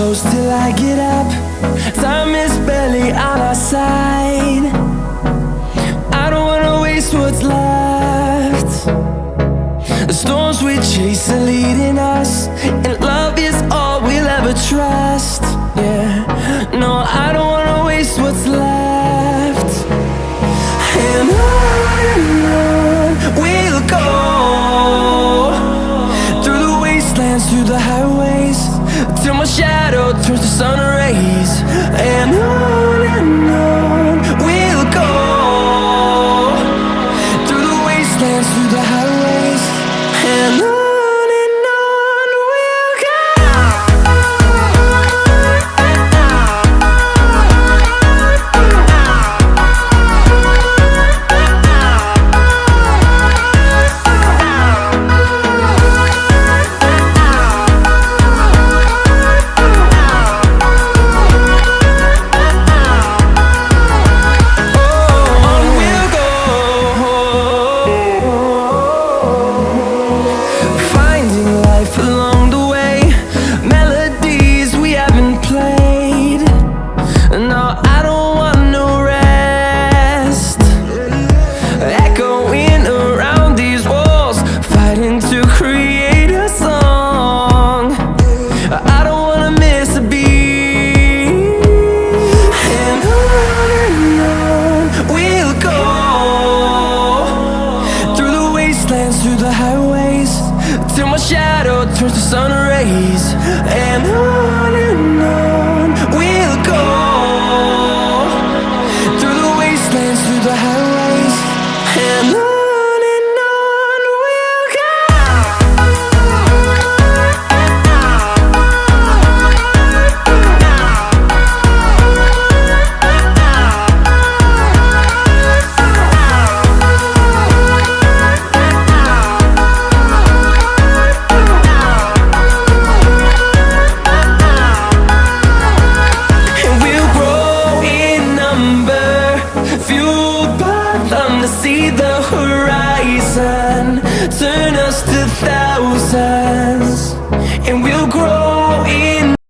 close till I get up. Time is barely on our side. I don't wanna waste what's left. The storms we chase are leading us, and love is all we'll ever trust. Yeah, no, I don't wanna waste what's left. And on we'll go, through the wastelands, through the highways, till my shadow turns to sun rays. And on we'll go, through the wastelands, through the highways, and on we'll go. Along the way, melodies we haven't played. No, I don't want no rest. Echoing around these walls, fighting to create a song. I don't wanna miss a beat. And on we'll go, through the wastelands, through the highways, till my shadow turns to sun rays. And on we'll go, through the wastelands, through the highways, and on we'll go. See the horizon, turn us to thousands.